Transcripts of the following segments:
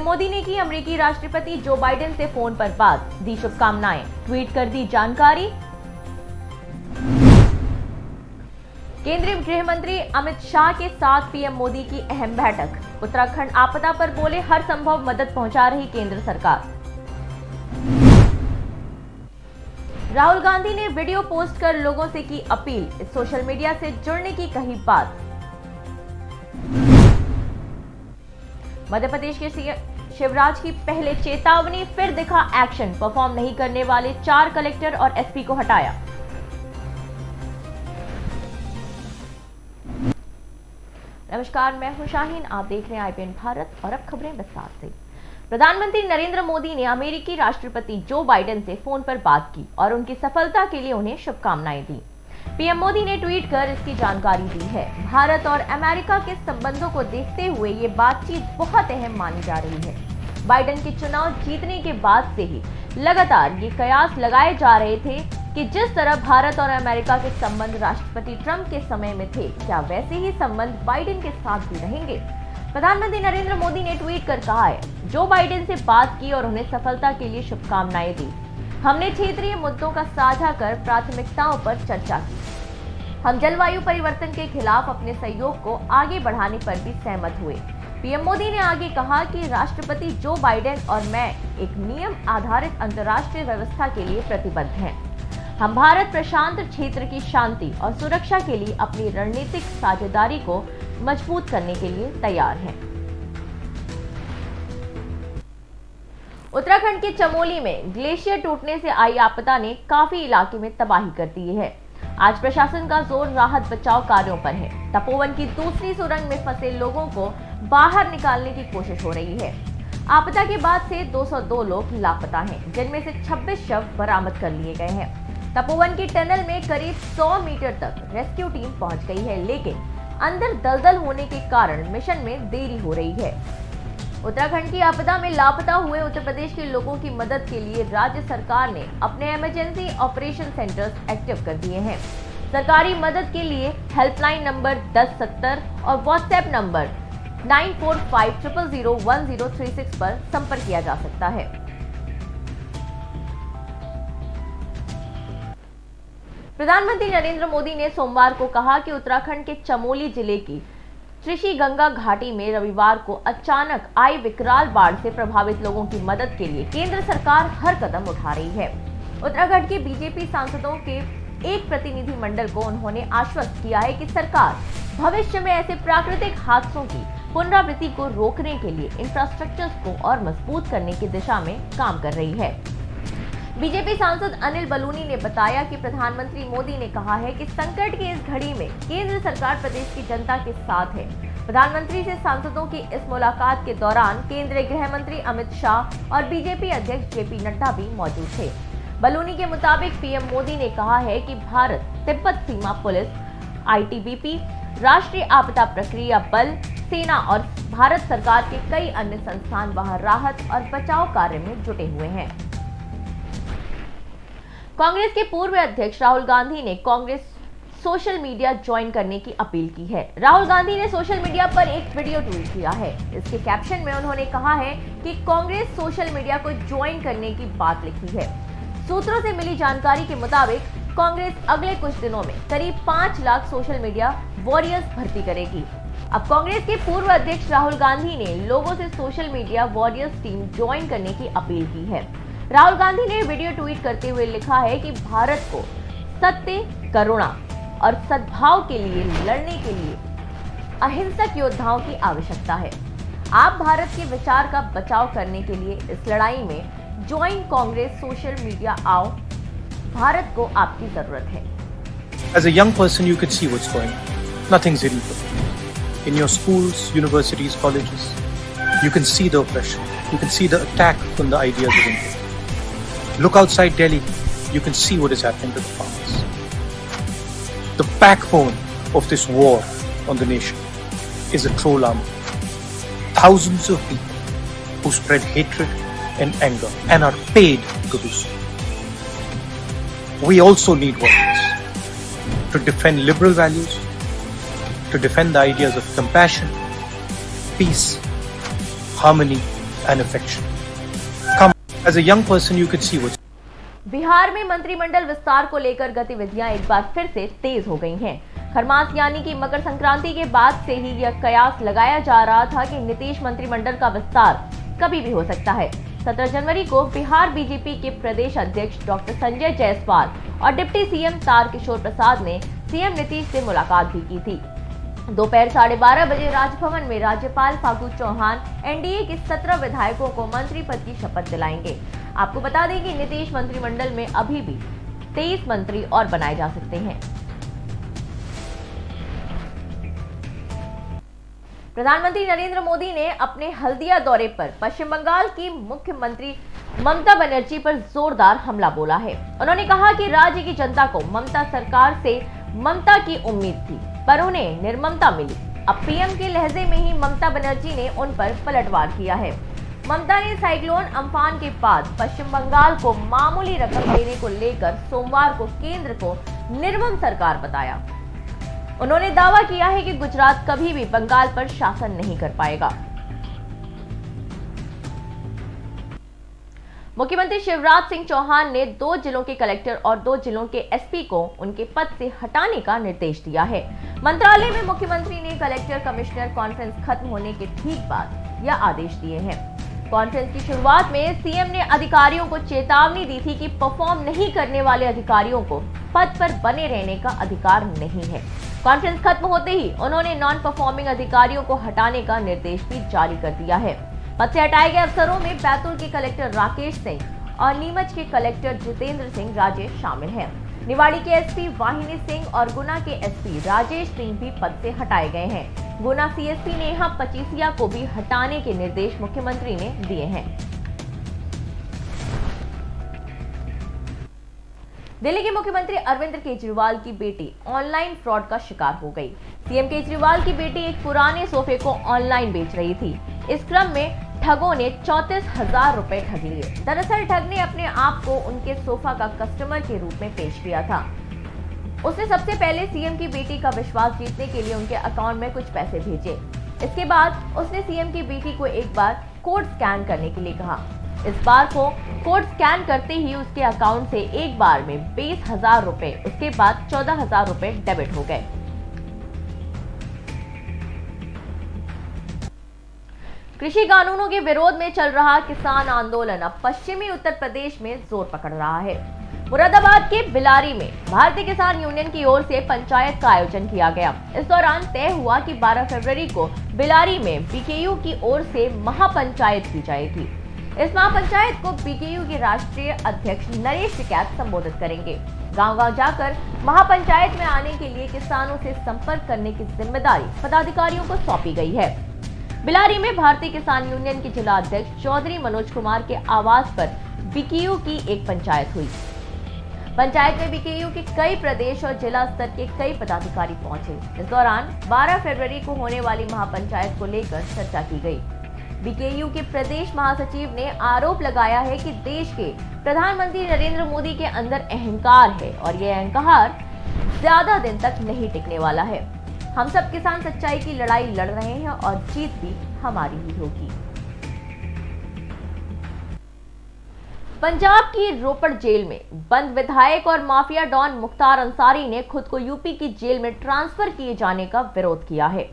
PM Modi ने की अमेरिकी राष्ट्रपति जो बाइडेन से फोन पर बात, दी शुभकामनाएं, ट्वीट कर दी जानकारी। केंद्रीय गृह मंत्री अमित शाह के साथ पीएम मोदी की अहम बैठक, उत्तराखंड आपदा पर बोले हर संभव मदद पहुंचा रही केंद्र सरकार। राहुल गांधी ने वीडियो पोस्ट कर लोगों से की अपील, सोशल मीडिया से जुड़ने की कही बात। मध्य प्रदेश के सीएम शिवराज की पहले चेतावनी, फिर दिखा एक्शन, परफॉर्म नहीं करने वाले 4 कलेक्टर और एसपी को हटाया। नमस्कार, मैं हूं शाहीन, आप देख रहे हैं आईपीएन भारत और अब खबरें विस्तार से। प्रधानमंत्री नरेंद्र मोदी ने अमेरिकी राष्ट्रपति जो बाइडेन से फोन पर बात की और उनकी सफलता के लिए उन्हें शुभकामनाएं दी। पीएम मोदी ने ट्वीट कर इसकी जानकारी दी है। भारत और अमेरिका के संबंधों को देखते हुए ये बातचीत बहुत अहम मानी जा रही है। बाइडेन के चुनाव जीतने के बाद से ही लगातार ये कयास लगाए जा रहे थे कि जिस तरह भारत और अमेरिका के संबंध राष्ट्रपति ट्रंप के समय में थे, क्या वैसे ही संबंध बाइडेन के साथ भी रहेंगे। प्रधानमंत्री नरेंद्र मोदी ने ट्वीट कर कहा है, जो बाइडेन से बात की और उन्हें सफलता के लिए शुभकामनाएं दी। हमने क्षेत्रीय मुद्दों का साझा कर प्राथमिकताओं पर चर्चा की। हम जलवायु परिवर्तन के खिलाफ अपने सहयोग को आगे बढ़ाने पर भी सहमत हुए। पीएम मोदी ने आगे कहा कि राष्ट्रपति जो बाइडेन और मैं एक नियम आधारित अंतर्राष्ट्रीय व्यवस्था के लिए प्रतिबद्ध हैं। हम भारत प्रशांत क्षेत्र की शांति और सुरक्षा के लिए अपनी रणनीतिक साझेदारी को मजबूत करने के लिए तैयार हैं। उत्तराखंड के चमोली में ग्लेशियर टूटने से आई आपदा ने काफी इलाके में तबाही कर दी है। आज प्रशासन का जोर राहत बचाव कार्यों पर है। तपोवन की दूसरी सुरंग में फंसे लोगों को बाहर निकालने की कोशिश हो रही है। आपदा के बाद से 202 लोग लापता हैं, जिनमें से 26 शव बरामद कर लिए गए हैं। तपोवन की टनल में करीब 100 मीटर तक रेस्क्यू टीम पहुंच गई है, लेकिन अंदर दलदल होने के कारण मिशन में देरी हो रही है। उत्तराखंड की आपदा में लापता हुए उत्तर प्रदेश के लोगों की मदद के लिए राज्य सरकार ने अपने इमरजेंसी ऑपरेशन सेंटर्स एक्टिव कर दिए हैं। सरकारी मदद के लिए हेल्पलाइन नंबर 1070 और व्हाट्सएप नंबर 9450001036 पर संपर्क किया जा सकता है। प्रधानमंत्री नरेंद्र मोदी ने सोमवार को कहा कि उत्तराखंड के चमोली जिले की ऋषि गंगा घाटी में रविवार को अचानक आई विकराल बाढ़ से प्रभावित लोगों की मदद के लिए केंद्र सरकार हर कदम उठा रही है। उत्तराखंड के बीजेपी सांसदों के एक प्रतिनिधि मंडल को उन्होंने आश्वस्त किया है कि सरकार भविष्य में ऐसे प्राकृतिक हादसों की पुनरावृत्ति को रोकने के लिए इंफ्रास्ट्रक्चर को और मजबूत करने की दिशा में काम कर रही है। बीजेपी सांसद अनिल बलूनी ने बताया कि प्रधानमंत्री मोदी ने कहा है कि संकट की इस घड़ी में केंद्र सरकार प्रदेश की जनता के साथ है। प्रधानमंत्री से सांसदों की इस मुलाकात के दौरान केंद्रीय गृह मंत्री अमित शाह और बीजेपी अध्यक्ष जेपी नड्डा भी मौजूद थे। बलूनी के मुताबिक पीएम मोदी ने कहा है कि भारत तिब्बत सीमा पुलिस, आईटीबीपी, राष्ट्रीय आपदा प्रक्रिया बल, सेना और भारत सरकार के कई अन्य संस्थान वहां राहत और बचाव कार्य में जुटे हुए हैं। कांग्रेस के पूर्व अध्यक्ष राहुल गांधी ने कांग्रेस सोशल मीडिया ज्वाइन करने की अपील की है। राहुल गांधी ने सोशल मीडिया पर एक वीडियो ट्वीट किया है। इसके कैप्शन में उन्होंने कहा है कि कांग्रेस सोशल मीडिया को ज्वाइन करने की बात लिखी है। सूत्रों से मिली जानकारी के मुताबिक कांग्रेस अगले कुछ दिनों में करीब 5 लाख सोशल मीडिया वॉरियर्स भर्ती करेगी। अब कांग्रेस के पूर्व अध्यक्ष राहुल गांधी ने लोगों से social media warriors team join करने की अपील की है। राहुल गांधी ने वीडियो ट्वीट करते हुए लिखा है कि भारत को सत्य, करुणा और सद्भाव के लिए लड़ने के लिए अहिंसक योद्धाओं की आवश्यकता है। आप भारत के विचार का बचाव करने के लिए इस लड़ाई में ज्वाइन कांग्रेस सोशल मीडिया आओ, भारत को आपकी जरूरत है। As a young person, you can see what's going on. Nothing's hidden. In your schools, universities, colleges, you can see the oppression. You can see the attack on the ideas of India. Look outside Delhi, you can see what is happening to the farmers. The backbone of this war on the nation is a troll army. Thousands of people who spread hatred and anger and are paid to do so. We also need voices to defend liberal values, to defend the ideas of compassion, peace, harmony and affection. Come, as a young person, you could see what's. Bihar में मंत्रिमंडल विस्तार को लेकर गतिविधियां एक बार फिर से तेज हो गई हैं। खरमास यानी कि मकर संक्रांति के बाद से ही यह कयास लगाया जा रहा था कि नीतीश मंत्रिमंडल का विस्तार कभी भी हो सकता है। 17 जनवरी को बिहार बीजेपी के प्रदेश अध्यक्ष डॉक्टर संजय जायसवाल और डिप्टी सीएम तारकिशोर प्रसाद ने सीएम नीतीश से मुलाकात भी की थी। दोपहर 12:30 बजे राजभवन में राज्यपाल फागू चौहान एनडीए के 17 विधायकों को मंत्री पद की शपथ दिलाएंगे। आपको बता दें कि नीतीश मंत्रिमंडल में अभी भी 23 मंत्री और बनाए जा सकते हैं। प्रधानमंत्री नरेंद्र मोदी ने अपने हल्दिया दौरे पर पश्चिम बंगाल की मुख्यमंत्री ममता बनर्जी पर जोरदार हमला बोला है। उन्होंने कहा कि राज्य की जनता को ममता सरकार से ममता की उम्मीद थी, पर उन्हें निर्ममता मिली। अब पीएम के लहजे में ही ममता बनर्जी ने उन पर पलटवार किया है। ममता ने साइक्लोन अम्फान के बाद पश्चिम बंगाल को मामूली रकम देने को लेकर सोमवार को केंद्र को निर्मम सरकार बताया। उन्होंने दावा किया है कि गुजरात कभी भी बंगाल पर शासन नहीं कर पाएगा। मुख्यमंत्री शिवराज सिंह चौहान ने 2 जिलों के कलेक्टर और 2 जिलों के एसपी को उनके पद से हटाने का निर्देश दिया है। मंत्रालय में मुख्यमंत्री ने कलेक्टर कमिश्नर कॉन्फ्रेंस खत्म होने के ठीक बाद यह आदेश दिए हैं। कॉन्फ्रेंस की शुरुआत में सीएम ने अधिकारियों को चेतावनी दी थी कि परफॉर्म नहीं करने वाले अधिकारियों को पद पर बने रहने का अधिकार नहीं है। कॉन्फ्रेंस खत्म होते ही उन्होंने नॉन परफॉर्मिंग अधिकारियों को हटाने का निर्देश भी जारी कर दिया है। पद से हटाए गए अफसरों में बैतूल के कलेक्टर राकेश सिंह और नीमच के कलेक्टर जितेंद्र सिंह राजेश शामिल हैं। निवाड़ी के एसपी वाहिनी सिंह और गुना के एसपी राजेश सिंह भी पद से हटाए गए हैं। गुना सीएसपी नेहा पचीसिया को भी हटाने के निर्देश मुख्यमंत्री ने दिए हैं। दिल्ली के मुख्यमंत्री अरविंद केजरीवाल की बेटी ऑनलाइन फ्रॉड का शिकार हो गई। सीएम केजरीवाल की बेटी एक पुराने सोफे को ऑनलाइन बेच रही थी। इस क्रम में ठगों ने 34,000 रुपए ठग लिए। दरअसल ठग ने अपने आप को उनके सोफा का कस्टमर के रूप में पेश किया था। उसने सबसे पहले सीएम की बेटी का विश्वास जीतने के लिए उनके अकाउंट में कुछ पैसे भेजे। इसके बाद उसने सीएम की बेटी को एक बार कोड स्कैन करने के लिए कहा। इस बार को कोड स्कैन करते ही उसके अकाउंट से एक बार में 20,000 रुपए, उसके बाद 14,000 रुपए डेबिट हो गए। कृषि कानूनों के विरोध में चल रहा किसान आंदोलन अब पश्चिमी उत्तर प्रदेश में जोर पकड़ रहा है। मुरादाबाद के बिलारी में भारतीय किसान यूनियन की ओर से पंचायत का आयोजन किया गया। इस दौरान तय हुआ कि 12 फरवरी को बिलारी में बीकेयू की ओर से महापंचायत की जाएगी। इस महापंचायत को बीकेयू के राष्ट्रीय अध्यक्ष नरेश टिकैत संबोधित करेंगे। गांव-गांव जाकर महापंचायत में आने के लिए किसानों से संपर्क करने की जिम्मेदारी पदाधिकारियों को सौंपी गई है। बिलारी में भारतीय किसान यूनियन के जिला अध्यक्ष चौधरी मनोज कुमार के आवास पर बीकेयू की एक पंचायत हुई। पंचायत में बीकेयू के कई प्रदेश और जिला स्तर के कई पदाधिकारी पहुंचे। इस दौरान 12 फरवरी को होने वाली महापंचायत को लेकर चर्चा की गई। बीकेयू के प्रदेश महासचिव ने आरोप लगाया है कि देश के प्रधानमंत्री नरेंद्र मोदी के अंदर अहंकार है और यह अहंकार ज्यादा दिन तक नहीं टिकने वाला है। हम सब किसान सच्चाई की लड़ाई लड़ रहे हैं और जीत भी हमारी ही होगी। पंजाब की रोपड़ जेल में बंद विधायक और माफिया डॉन मुख्तार अंसारी ने खुद को यूपी की जेल में ट्रांसफर किए जाने का विरोध किया है।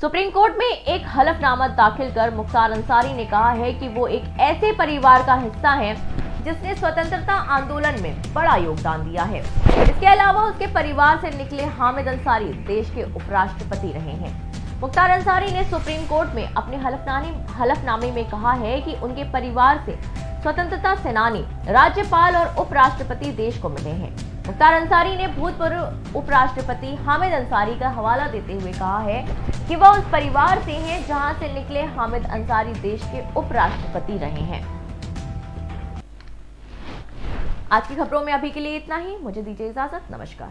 सुप्रीम कोर्ट में एक हलफनामा दाखिल कर मुख्तार अंसारी ने कहा है कि वो एक ऐसे परिवार का हिस्सा है जिसने स्वतंत्रता आंदोलन में बड़ा योगदान दिया है। इसके अलावा उसके परिवार से निकले हामिद अंसारी देश के उपराष्ट्रपति रहे हैं। मुख्तार अंसारी ने सुप्रीम कोर्ट में अपने हलफनामे में कहा है कि उनके परिवार से स्वतंत्रता सेनानी, राज्यपाल और उपराष्ट्रपति देश को मिले हैं। मुख्तार अंसारी ने भूतपूर्व उपराष्ट्रपति हामिद अंसारी का हवाला देते हुए कहा है कि वह उस परिवार से हैं जहां से निकले हामिद अंसारी देश के उपराष्ट्रपति रहे हैं। आज की खबरों में अभी के लिए इतना ही। मुझे दीजिए इजाजत। नमस्कार।